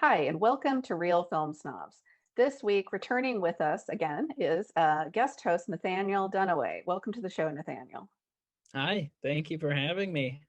Hi, and welcome to Real Film Snobs. This week, returning with us again is guest host Nathaniel Dunaway. Welcome to the show, Nathaniel. Hi, thank you for having me.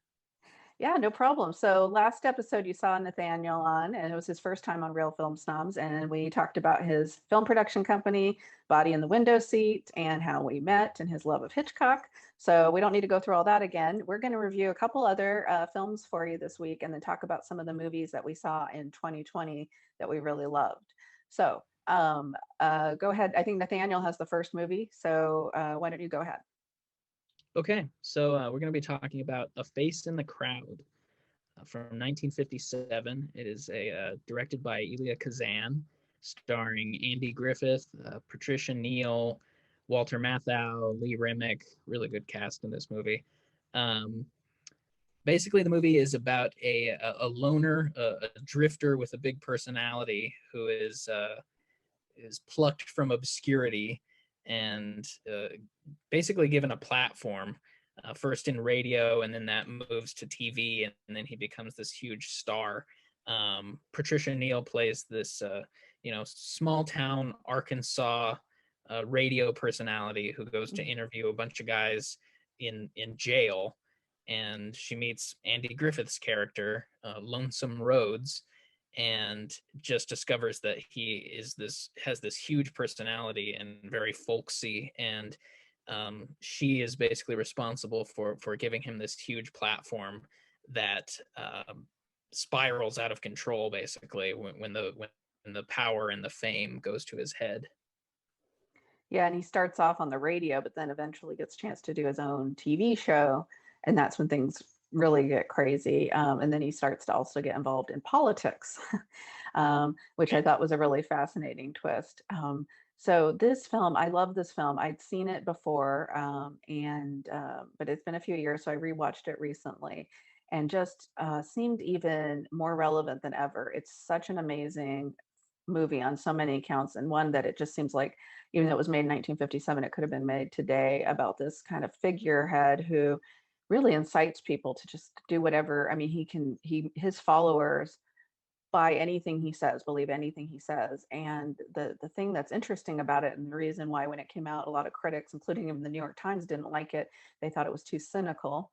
Yeah, no problem. So last episode you saw Nathaniel on, and it was his first time on Real Film Snobs, and we talked about his film production company, Body in the Window Seat, and how we met and his love of Hitchcock. So we don't need to go through all that again. We're going to review a couple other films for you this week, and then talk about some of the movies that we saw in 2020 that we really loved. So go ahead. I think Nathaniel has the first movie, so why don't you go ahead? Okay, so we're going to be talking about A Face in the Crowd from 1957. It is directed by Elia Kazan, starring Andy Griffith, Patricia Neal, Walter Matthau, Lee Remick. Really good cast in this movie. Um, Basically, the movie is about a loner, a drifter with a big personality who is plucked from obscurity and basically given a platform, first in radio, and then that moves to TV, and then he becomes this huge star. Patricia Neal plays this, small town Arkansas radio personality who goes to interview a bunch of guys in jail, and she meets Andy Griffith's character, Lonesome Rhodes, and just discovers that he has this huge personality and very folksy, and she is basically responsible for giving him this huge platform that spirals out of control basically when the power and the fame goes to his head. Yeah, and he starts off on the radio, but then eventually gets a chance to do his own TV show, and that's when things really get crazy. And then he starts to also get involved in politics, which I thought was a really fascinating twist. So this film, I love this film. I'd seen it before, and but it's been a few years, so I rewatched it recently, and just seemed even more relevant than ever. It's such an amazing movie on so many accounts, and one that it just seems like, even though it was made in 1957, it could have been made today, about this kind of figurehead who really incites people to just do whatever. I mean, his followers buy anything he says, believe anything he says. And the thing that's interesting about it, and the reason why when it came out, a lot of critics, including even the New York Times, didn't like it. They thought it was too cynical.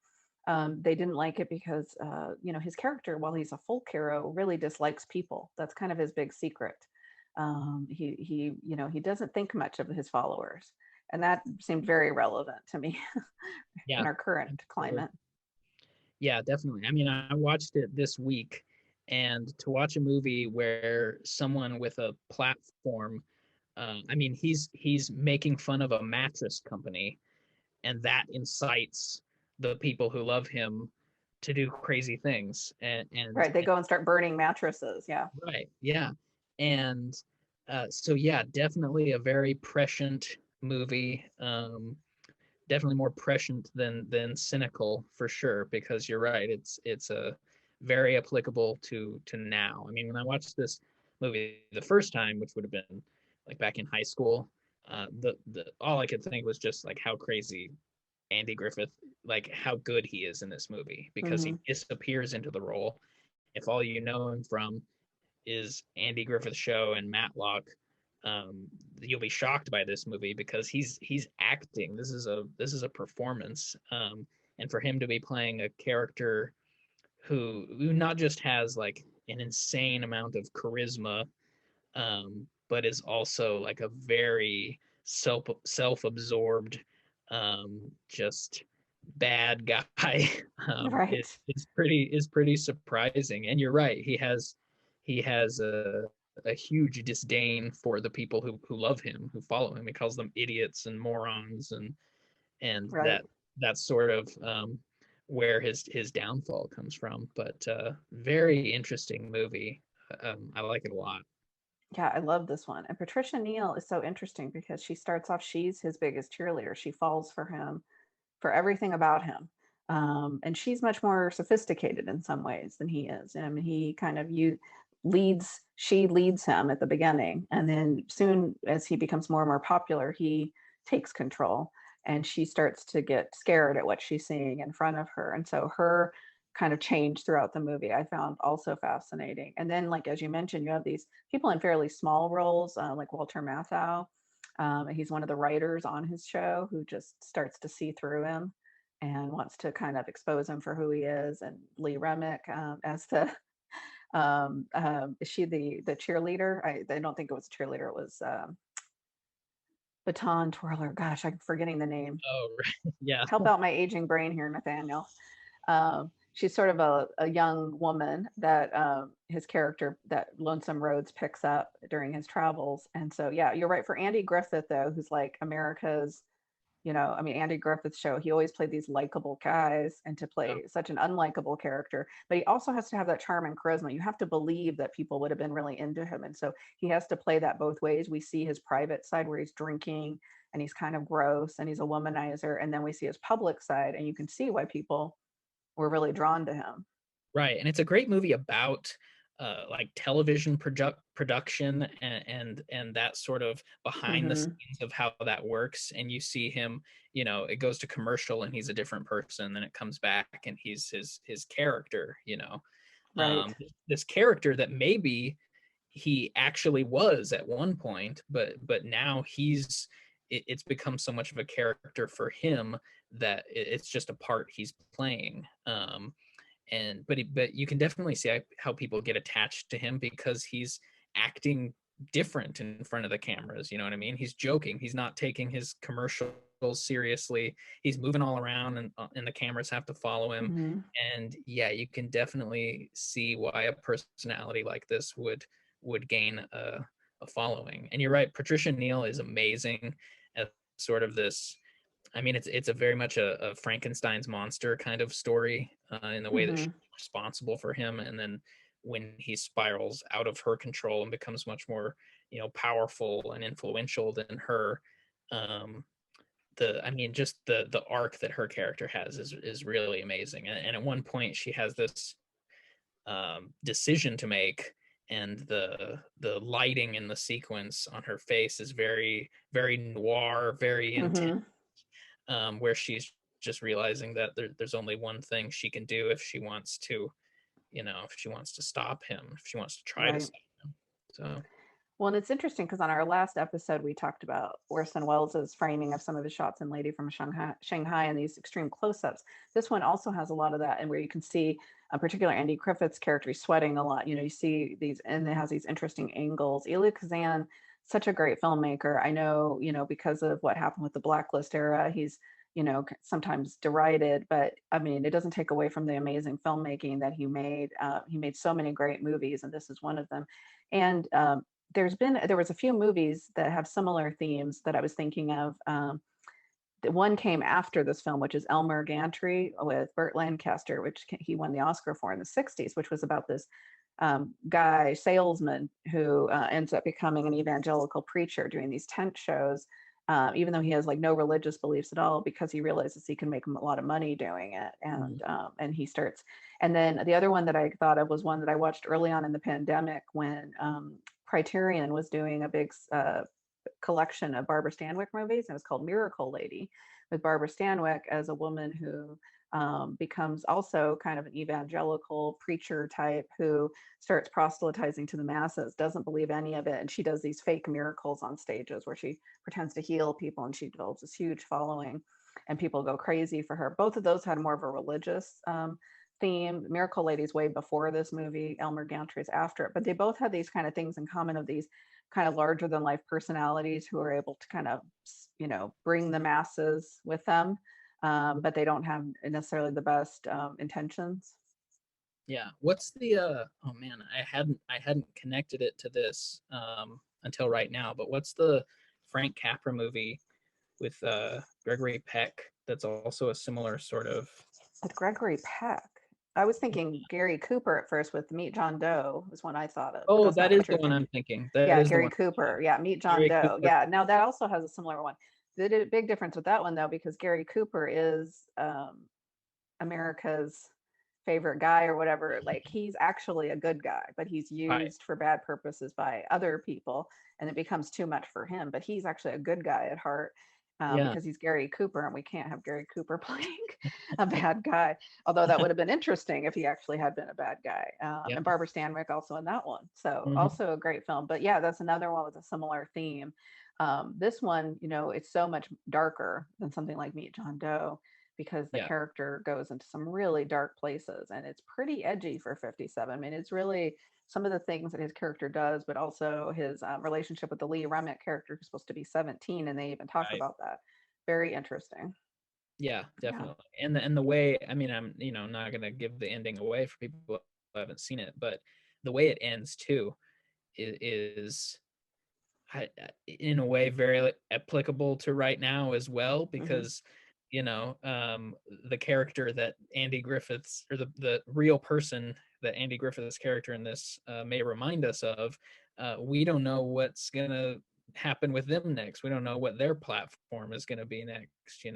They didn't like it because his character, while he's a folk hero, really dislikes people. That's kind of his big secret. He doesn't think much of his followers, and that seemed very relevant to me in Yeah, our current absolutely. climate. Yeah, definitely. I mean, I watched it this week, and to watch a movie where someone with a platform, I mean, he's making fun of a mattress company, and that incites the people who love him to do crazy things. Right, they go and start burning mattresses. Yeah. Right, yeah, and so yeah, definitely a very prescient movie. Definitely more prescient than cynical for sure, because you're right, it's a very applicable to now. I mean, when I watched this movie the first time, which would have been like back in high school, the all I could think was just like how crazy Andy Griffith, like how good he is in this movie, because he Hmm. disappears into the role. If all you know him from is Andy Griffith's show and Matlock, um, you'll be shocked by this movie because he's acting. This is a performance, and for him to be playing a character who not just has like an insane amount of charisma, but is also like a very self-absorbed, just bad guy. It Right. is pretty surprising. And you're right, he has a huge disdain for the people who love him, who follow him. He calls them idiots and morons, and Right. that's sort of where his downfall comes from. But very interesting movie. I like it a lot. Yeah, I love this one. And Patricia Neal is so interesting because she starts off, she's his biggest cheerleader. She falls for him for everything about him. And she's much more sophisticated in some ways than he is. I mean, he kind of she leads him at the beginning. And then soon as he becomes more and more popular, he takes control and she starts to get scared at what she's seeing in front of her. And so her kind of change throughout the movie I found also fascinating. And then, like as you mentioned, you have these people in fairly small roles, like Walter Matthau. He's one of the writers on his show who just starts to see through him and wants to kind of expose him for who he is. And Lee Remick as the is she the cheerleader? I don't think it was a cheerleader. It was baton twirler. Gosh, I'm forgetting the name. Oh, right. Yeah. Help out my aging brain here, Nathaniel. She's sort of a young woman that his character, that Lonesome Rhodes, picks up during his travels. And so, yeah, you're right. For Andy Griffith, though, who's like America's, I mean, Andy Griffith's show, he always played these likable guys, and to Yeah. play such an unlikable character, but he also has to have that charm and charisma. You have to believe that people would have been really into him. And so he has to play that both ways. We see his private side where he's drinking and he's kind of gross and he's a womanizer. And then we see his public side, and you can see why people were really drawn to him. Right, and it's a great movie about like television production and that sort of behind the Mm-hmm. scenes of how that works. And you see him, it goes to commercial and he's a different person, then it comes back and he's his character. Right. This character that maybe he actually was at one point, but now it's become so much of a character for him that it's just a part he's playing. And but you can definitely see how people get attached to him because he's acting different in front of the cameras. You know what I mean? He's joking. He's not taking his commercials seriously. He's moving all around, and the cameras have to follow him. Mm-hmm. And yeah, you can definitely see why a personality like this would gain a following. And you're right, Patricia Neal is amazing as sort of this. I mean, it's a very much a Frankenstein's monster kind of story in the way that Mm-hmm. she's responsible for him, and then when he spirals out of her control and becomes much more, powerful and influential than her. Um, I mean, just the arc that her character has is really amazing. And at one point, she has this decision to make, and the lighting in the sequence on her face is very very noir, very intense, Mm-hmm. where she's just realizing that there's only one thing she can do if she wants to, if she wants to stop him, if she wants to try to Right. stop him. So Well, and it's interesting because on our last episode, we talked about Orson Welles' framing of some of his shots in Lady from Shanghai and these extreme close-ups. This one also has a lot of that, and where you can see, particularly Andy Griffith's character, he's sweating a lot. You see these, and it has these interesting angles. Elia Kazan, such a great filmmaker. I know, because of what happened with the Blacklist era, he's, sometimes derided, but I mean, it doesn't take away from the amazing filmmaking that he made. He made so many great movies, and this is one of them. And there was a few movies that have similar themes that I was thinking of. The one came after this film, which is Elmer Gantry with Burt Lancaster, which he won the Oscar for in the 60s, which was about this guy salesman who ends up becoming an evangelical preacher doing these tent shows, even though he has like no religious beliefs at all, because he realizes he can make a lot of money doing it. And he starts. And then the other one that I thought of was one that I watched early on in the pandemic when Criterion was doing a big collection of Barbara Stanwyck movies. And it was called Miracle Lady, with Barbara Stanwyck as a woman who becomes also kind of an evangelical preacher type who starts proselytizing to the masses, doesn't believe any of it. And she does these fake miracles on stages where she pretends to heal people, and she develops this huge following and people go crazy for her. Both of those had more of a religious theme. Miracle Lady's way before this movie, Elmer Gantry's after it, but they both had these kind of things in common, of these kind of larger than life personalities who are able to kind of, bring the masses with them, but they don't have necessarily the best intentions. yeah, what's the oh man, I hadn't connected it to this until right now, but what's the Frank Capra movie with Gregory Peck that's also a similar sort of. With Gregory Peck. I was thinking Gary Cooper at first with Meet John Doe was one I thought of, but Oh, that's that not is what the you're one thinking. I'm thinking. That Yeah, is the Gary one. Cooper. Yeah, Meet John Gary Doe. Cooper. Yeah. Now that also has a similar one. The big difference with that one though, because Gary Cooper is America's favorite guy or whatever. Like he's actually a good guy, but he's Right. used for bad purposes by other people, and it becomes too much for him. But he's actually a good guy at heart. Yeah. Because he's Gary Cooper, and we can't have Gary Cooper playing a bad guy. Although that would have been interesting if he actually had been a bad guy. Yeah. And Barbara Stanwyck also in that one. So Hmm. also a great film. But yeah, that's another one with a similar theme. This one, it's so much darker than something like Meet John Doe because the Yeah. character goes into some really dark places and it's pretty edgy for 57. I mean, it's really some of the things that his character does, but also his relationship with the Lee Remick character who's supposed to be 17, and they even talk Right. about that. Very interesting. Yeah, Yeah. definitely. And the way, I mean, I'm, not gonna give the ending away for people who haven't seen it, but the way it ends too is in a way very applicable to right now as well, Hmm. because you know um the character that Andy Griffith's, or the real person that Andy Griffith's character in this may remind us of, we don't know what's gonna happen with them next. We don't know what their platform is going to be next.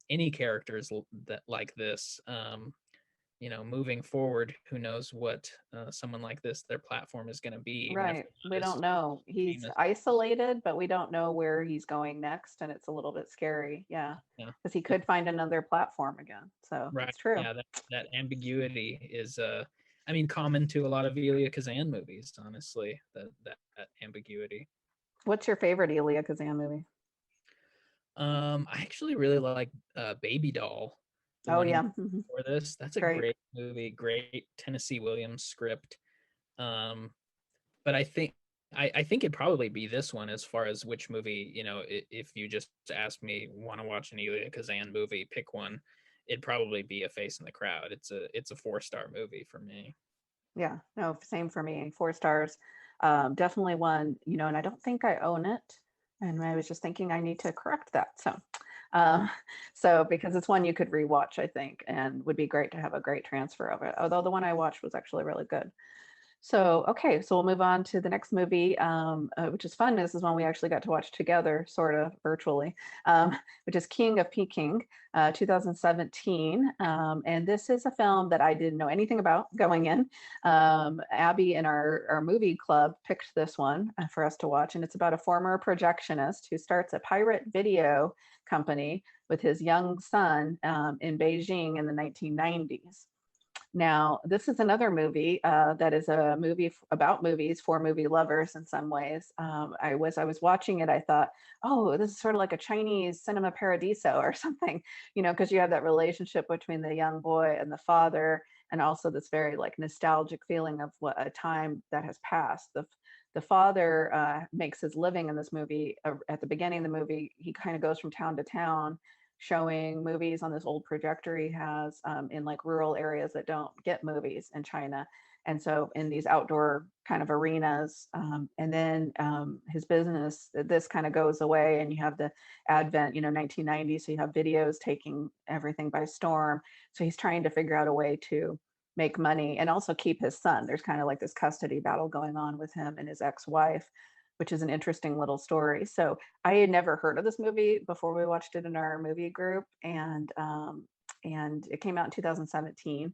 Any characters that like this, moving forward, who knows what someone like this, their platform is going to be, even if Right. they're We not don't as know. He's famous. isolated, but we don't know where he's going next. And it's a little bit scary. Yeah. Yeah. Because he Yeah. could find another platform again. So Right. it's true. Yeah, that ambiguity is I mean, common to a lot of Elia Kazan movies, honestly, that ambiguity. What's your favorite Elia Kazan movie? I actually really like Baby Doll, the Oh, one he yeah. made before this. That's a Great. great movie, great Tennessee Williams script. Um, but I think it'd probably be this one as far as which movie, if you just asked me, want to watch an Elia Kazan movie, pick one, it'd probably be A Face in the Crowd. It's a 4-star movie for me. Yeah. No, same for me. 4 stars. Definitely one, and I don't think I own it. And I was just thinking I need to correct that. Uh, so because it's one you could rewatch, I think, and would be great to have a great transfer of it. Although the one I watched was actually really good. So, okay, so we'll move on to the next movie, which is fun. This is one we actually got to watch together, sort of virtually, which is King of Peking, 2017. And this is a film that I didn't know anything about going in. Abby in our movie club picked this one for us to watch, and it's about a former projectionist who starts a pirate video company with his young son in Beijing in the 1990s. Now, this is another movie that is a movie about movies for movie lovers in some ways. I was watching it, I thought, oh, this is sort of like a Chinese cinema paradiso or something, because you have that relationship between the young boy and the father, and also this very like nostalgic feeling of what a time that has passed. The father makes his living in this movie. At the beginning of the movie, he kind of goes from town to town showing movies on this old projector he has in like rural areas that don't get movies in China. And so in these outdoor kind of arenas, and then his business, this kind of goes away, and you have the advent, 1990, so you have videos taking everything by storm. So he's trying to figure out a way to make money and also keep his son. There's kind of like this custody battle going on with him and his ex-wife, which is an interesting little story. So I had never heard of this movie before we watched it in our movie group, and it came out in 2017,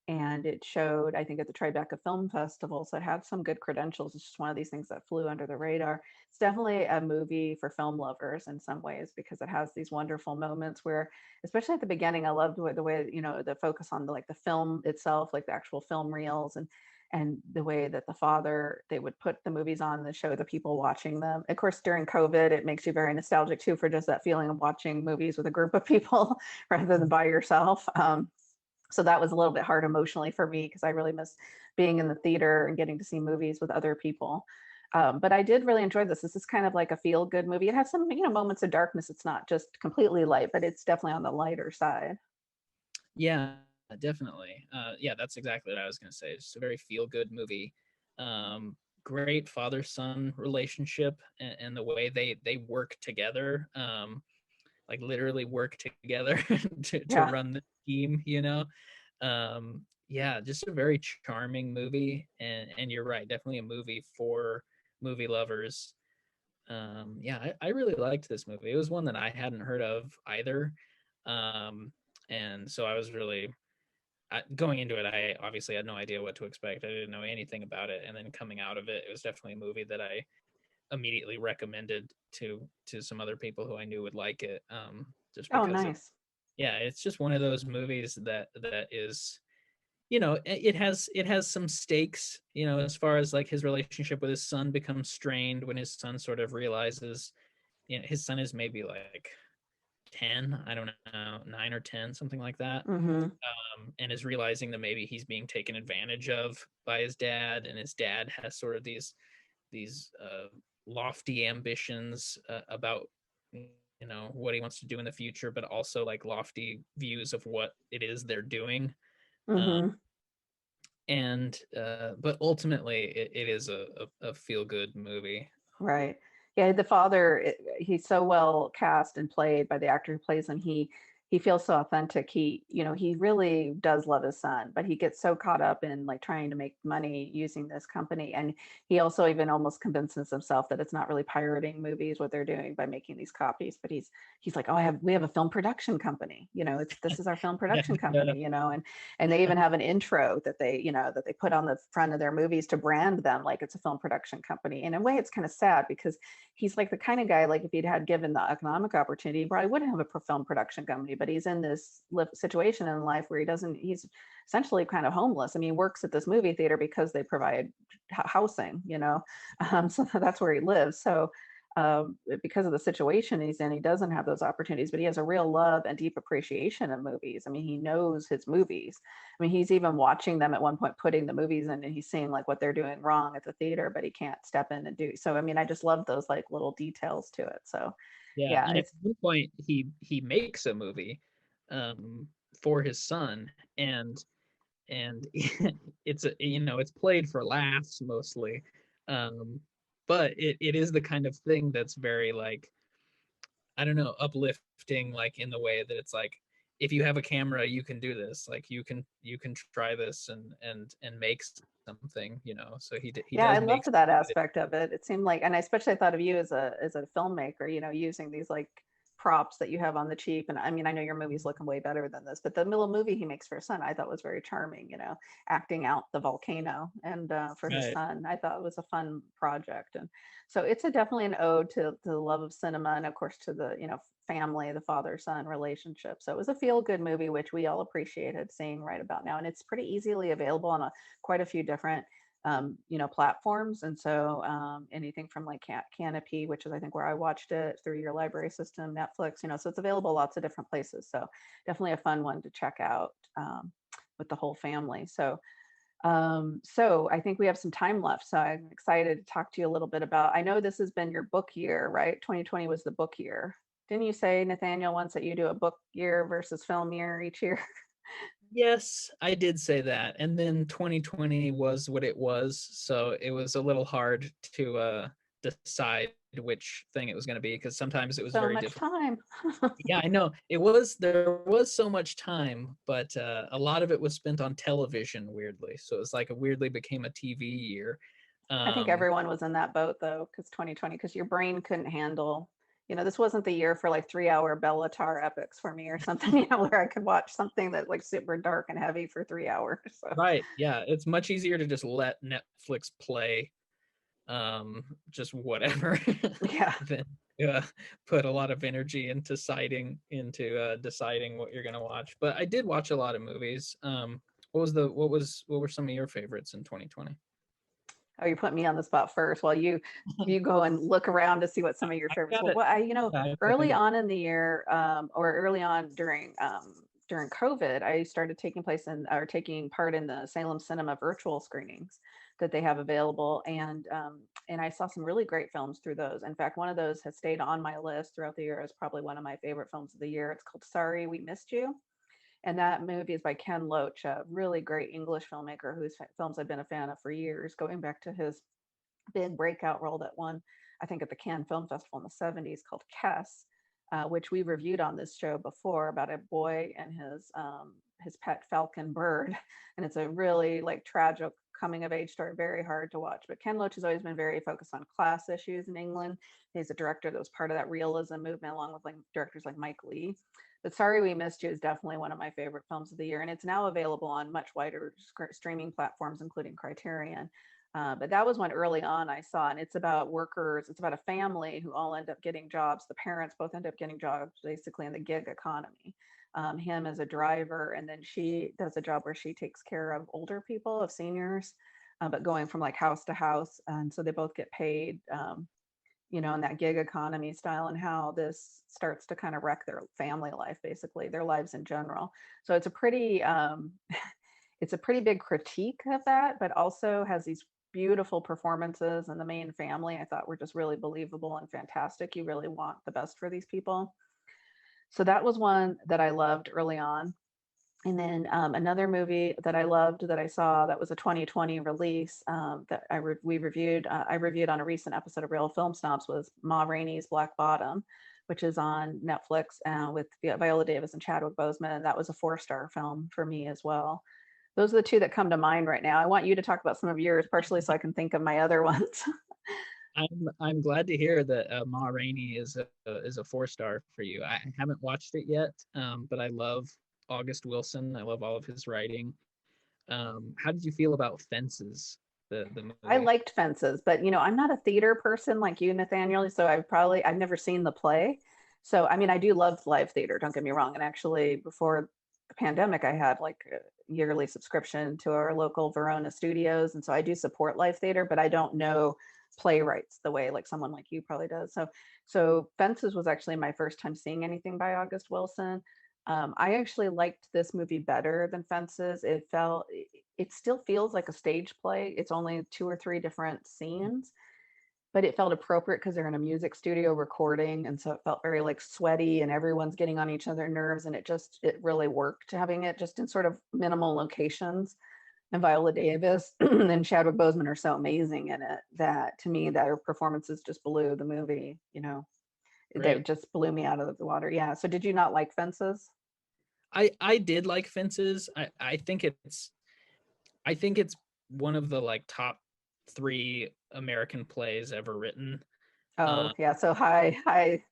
and it showed, I think, at the Tribeca Film Festival. So it had some good credentials. It's just one of these things that flew under the radar. It's definitely a movie for film lovers in some ways because it has these wonderful moments where, especially at the beginning, I loved the way the focus on the film itself, like the actual film reels, and the way that the father, they would put the movies on to show the people watching them. Of course, during COVID, it makes you very nostalgic too for just that feeling of watching movies with a group of people rather than by yourself. So that was a little bit hard emotionally for me because I really miss being in the theater and getting to see movies with other people. But I did really enjoy this. This is kind of like a feel good movie. It has some, moments of darkness. It's not just completely light, but it's definitely on the lighter side. Yeah, definitely. Yeah, that's exactly what I was going to say. It's a very feel good movie. Um, Great father son relationship, and the way they work together, like literally work together to Yeah. run the team. Yeah, just a very charming movie, and you're right, definitely a movie for movie lovers. Yeah, I really liked this movie. It was one that I hadn't heard of either. Um, and so I was really going into it. I obviously had no idea what to expect. I didn't know anything about it, and then coming out of it, it was definitely a movie that I immediately recommended to some other people who I knew would like it. Just Oh, because nice. yeah, it's just one of those movies that is, you know, it has some stakes, you know, as far as like his relationship with his son becomes strained when his son sort of realizes, you know, his son is maybe like 10, I don't know, 9 or 10, something like that. Mm-hmm. And is realizing that maybe he's being taken advantage of by his dad, and his dad has sort of these lofty ambitions about, you know, what he wants to do in the future, but also like lofty views of what it is they're doing. Um, Mm-hmm. and But ultimately, it is a feel good movie. Right. Yeah, the father, he's so well cast and played by the actor who plays him. He feels so authentic. He really does love his son, but he gets so caught up in like trying to make money using this company. And he also even almost convinces himself that it's not really pirating movies what they're doing by making these copies. But he's like, "Oh, we have a film production company. This is our film Yeah, production company, and they even have an intro that they put on the front of their movies to brand them like it's a film production company. In a way, it's kind of sad because he's like the kind of guy, like if he'd had given the economic opportunity, he probably wouldn't have a film production company, but he's in this situation in life where he's essentially kind of homeless. I mean, he works at this movie theater because they provide housing, so that's where he lives. So because of the situation he's in, he doesn't have those opportunities, but he has a real love and deep appreciation of movies. I mean, he knows his movies. I mean, he's even watching them at one point, putting the movies in, and he's seeing like what they're doing wrong at the theater, but he can't step in and do. So, I mean, I just love those like little details to it. So, yeah. yeah, And at it's one point, he makes a movie um, for his son, and it's you know, it's played for laughs mostly, um, but it is the kind of thing that's very like, I don't know, uplifting, like in the way that it's like, if you have a camera, you can do this. Like you can try this and make something, you know. So he yeah, I does loved make that something aspect of it. It seemed like, and I especially thought of you as a filmmaker, using these like props that you have on the cheap. And I mean, I know your movie's looking way better than this, but the little movie he makes for his son, I thought was very charming. Acting out the volcano and for his right. son, I thought it was a fun project. And so it's definitely an ode to the love of cinema and of course to the family, the father-son relationship. So it was a feel-good movie, which we all appreciated seeing right about now, and it's pretty easily available on quite a few different platforms. And so anything from like Canopy, which is I think where I watched it, through your library system, Netflix, so it's available lots of different places. So definitely a fun one to check out with the whole family. So I think we have some time left. So I'm excited to talk to you a little bit about. I know this has been your book year, right? 2020 was the book year. Didn't you say, Nathaniel, once that you do a book year versus film year each year? Yes, I did say that. And then 2020 was what it was, so it was a little hard to decide which thing it was going to be, because sometimes it was So very much difficult. time. Yeah, I know. There was so much time, but a lot of it was spent on television, weirdly. So it was like it weirdly became a TV year. I think Um, everyone was in that boat though, because 2020, because your brain couldn't handle, this wasn't the year for like 3 hour Bellatar epics for me or something, where I could watch something that like super dark and heavy for 3 hours. So right. Yeah, it's much easier to just let Netflix play just whatever yeah. than uh, put a lot of energy into deciding what you're gonna watch. But I did watch a lot of movies. What were some of your favorites in 2020? Oh, you put me on the spot first. Well, you go and look around to see what some of your I favorites. got Well, it. what Yeah, I early got it. on in the year, or early on during COVID, I started taking part in the Salem Cinema virtual screenings that they have available, and I saw some really great films through those. In fact, one of those has stayed on my list throughout the year as probably one of my favorite films of the year. It's called Sorry We Missed You. And that movie is by Ken Loach, a really great English filmmaker whose films I've been a fan of for years, going back to his big breakout role that won, I think, at the Cannes Film Festival in the 70s, called Kess, which we reviewed on this show before, about a boy and his his pet falcon bird, and it's a really like tragic coming of age story, very hard to watch. But Ken Loach has always been very focused on class issues in England. He's a director that was part of that realism movement, along with like directors like Mike Leigh. But Sorry We Missed You is definitely one of my favorite films of the year, and it's now available on much wider streaming platforms, including Criterion. But that was one early on I saw, and it's about workers. It's about a family who all end up getting jobs. The parents both end up getting jobs basically in the gig economy. Him as a driver, and then she does a job where she takes care of older people, of seniors, but going from like house to house. And so they both get paid, in that gig economy style, and how this starts to kind of wreck their family life, basically their lives in general. So it's a pretty, it's a pretty big critique of that, but also has these beautiful performances, and the main family I thought were just really believable and fantastic. You really want the best for these people. So that was one that I loved early on. And then another movie that I loved that I saw that was a 2020 release that we reviewed. I reviewed on a recent episode of Real Film Snobs was Ma Rainey's Black Bottom, which is on Netflix with Viola Davis and Chadwick Boseman. And that was a 4-star film for me as well. Those are the two that come to mind right now. I want you to talk about some of yours, partially so I can think of my other ones. I'm glad to hear that Ma Rainey is a 4-star for you. I haven't watched it yet, but I love August Wilson. I love all of his writing. How did you feel about Fences, the movie? I liked Fences, but I'm not a theater person like you, Nathaniel. So I've never seen the play. So I mean, I do love live theater. Don't get me wrong. And actually, before the pandemic, I had like a yearly subscription to our local Verona studios, and so I do support live theater, but I don't know playwrights the way like someone like you probably does. So Fences was actually my first time seeing anything by August Wilson. I actually liked this movie better than Fences. It still feels like a stage play. It's only 2 or 3 different scenes, but it felt appropriate because they're in a music studio recording. And so it felt very like sweaty and everyone's getting on each other's nerves. And it really worked having it just in sort of minimal locations. And Viola Davis and Chadwick Boseman are so amazing in it that to me, their performances just blew the movie, they Right. just blew me out of the water. Yeah. So did you not like Fences? I did like Fences. I think it's one of the like top 3 American plays ever written. Oh, yeah. So hi.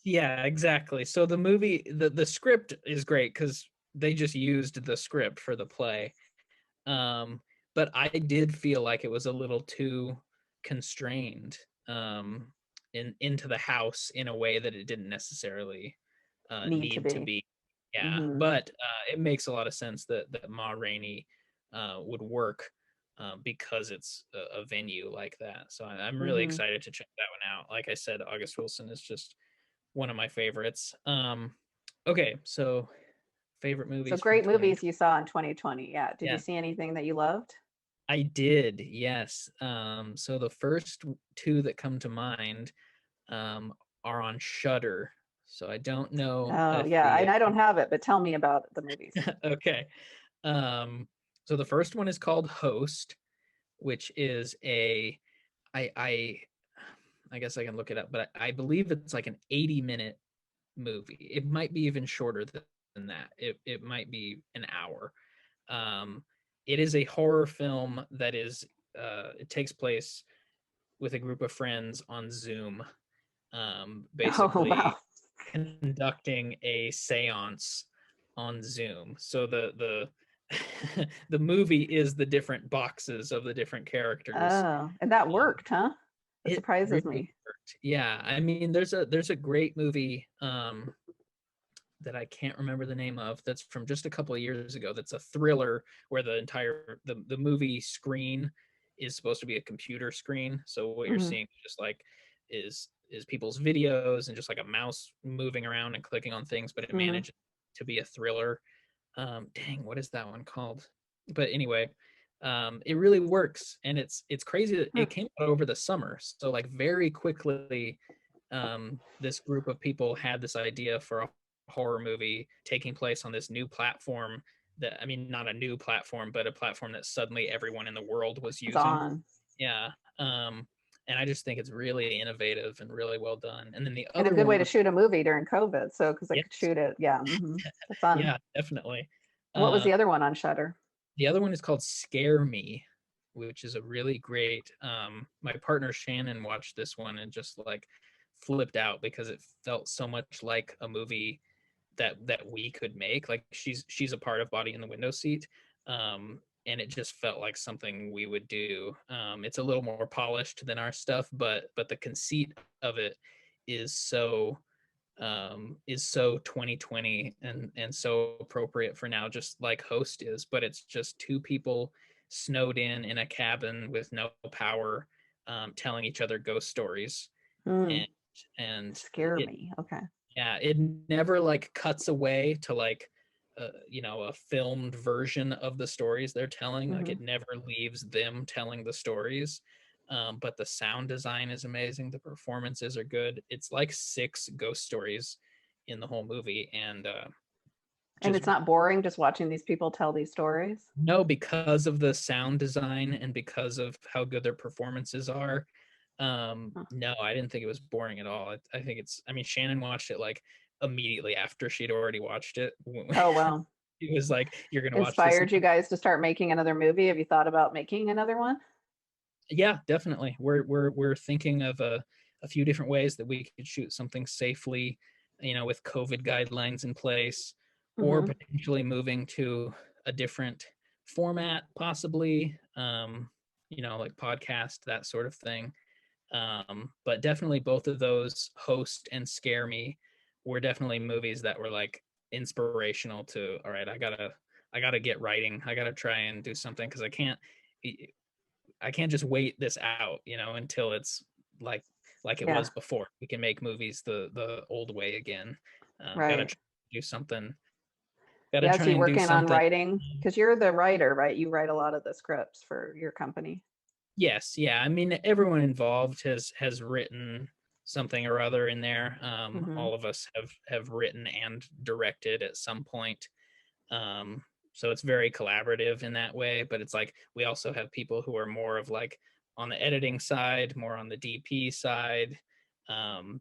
Yeah, exactly. So the movie, the script is great because they just used the script for the play. But I did feel like it was a little too constrained into the house in a way that it didn't necessarily Need to need to be. be. Yeah, Hmm. but it makes a lot of sense that Ma Rainey would work because it's a venue like that. So I'm really Hmm. excited to check that one out. Like I said, August Wilson is just one of my favorites. Okay, so favorite So movies from great 2020. movies you saw in 2020. Yeah. Did you Yeah, see anything that you loved? I did. Yes. So the first 2 that come to mind um, are on Shudder. So I don't know Oh, if yeah. the And I don't have it, but tell me about the movies. okay. Um, so the first one is called Host, which is I I I guess I can look it up, but I believe it's like an 80-minute movie. It might be even shorter than that. It might be an hour. Um, it is a horror film that is it takes place with a group of friends on Zoom, Oh, basically wow. conducting a séance on Zoom. So the the movie is the different boxes of the different characters. Oh, and that Um, worked, huh? That it surprises really me. worked. Yeah, I mean, there's a great movie that I can't remember the name of. That's from just a couple of years ago. That's a thriller where the movie screen is supposed to be a computer screen. So what you're Hmm. seeing just like is people's videos and just like a mouse moving around and clicking on things, but it Hmm. manages to be a thriller. Dang, what is that one called? But anyway, it really works, and it's crazy that Huh. it came out over the summer. So like very quickly, this group of people had this idea for a horror movie taking place on this new platform that, I mean, not a new platform, but a platform that suddenly everyone in the world was It's using. on. Yeah. And I just think it's really innovative and really well done. And then the And a other good way to one, shoot a movie during COVID. So, because I could yes, shoot it. Yeah. Fun. yeah, definitely. What was Uh, the other one on Shudder? the other one is called Scare Me, which is a really great. My partner Shannon watched this one and just like flipped out because it felt so much like a movie that we could make. Like she's a part of Body in the Window Seat, and it just felt like something we would do. It's a little more polished than our stuff, but the conceit of it is so is so 2020 and so appropriate for now, just like Host is. But it's just two people snowed in a cabin with no power, telling each other ghost stories, Hmm. and and Scare it Me. Okay. yeah, it never like cuts away to like a filmed version of the stories they're telling. Like Hmm. it never leaves them telling the stories. But the sound design is amazing. The performances are good. It's like 6 ghost stories in the whole movie, and And just it's not boring just watching these people tell these stories. no, because of the sound design and because of how good their performances are. Huh. No, I didn't think it was boring at all. I think it's, I mean, Shannon watched it like immediately after she'd already watched it. Oh, wow. He was like, "You're gonna watch this Inspired you now?" guys to start making another movie? Have you thought about making another one? Yeah, definitely. We're thinking of a few different ways that we could shoot something safely, with COVID guidelines in place, or Hmm. potentially moving to a different format, possibly, like podcast, that sort of thing. But definitely both of those, Host and Scare Me, were definitely movies that were like inspirational to, all right, I gotta get writing. I gotta try and do something because I can't just wait this out, until it's like it Yeah. was before. We can make movies the old way again. Gotta Right. try and do something. Gotta Yeah. try So you're and do working on something. writing because you're the writer, right? You write a lot of the scripts for your company. Yes, yeah. I mean, everyone involved has written something or other in there. Hmm. All of us have written and directed at some point. Um, so it's very collaborative in that way. But it's like we also have people who are more of like on the editing side, more on the DP side.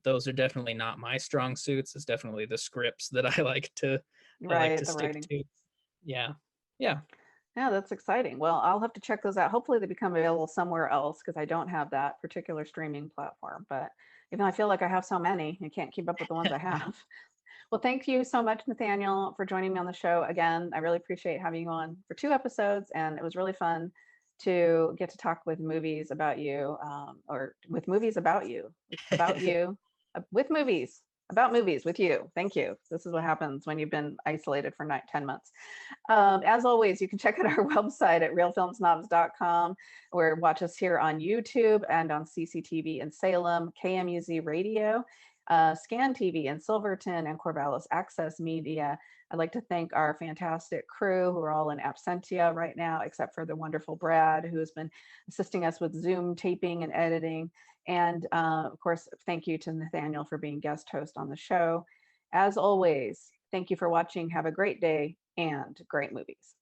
Those are definitely not my strong suits. It's definitely the scripts that I like to Right. The stick writing. to. Yeah, yeah. Yeah, that's exciting. Well, I'll have to check those out. Hopefully, they become available somewhere else because I don't have that particular streaming platform. But even though I feel like I have so many, I can't keep up with the ones I have. Well, thank you so much, Nathaniel, for joining me on the show again. I really appreciate having you on for 2 episodes, and it was really fun to get to talk with movies about you, or with movies about you, with movies about movies with you. Thank you. This is what happens when you've been isolated for 10 months. As always, you can check out our website at realfilmsnobs.com, or watch us here on YouTube and on CCTV in Salem, KMUZ Radio, Scan TV in Silverton, and Corvallis Access Media. I'd like to thank our fantastic crew who are all in absentia right now, except for the wonderful Brad, who has been assisting us with Zoom taping and editing. And of course, thank you to Nathaniel for being guest host on the show. As always, thank you for watching. Have a great day and great movies.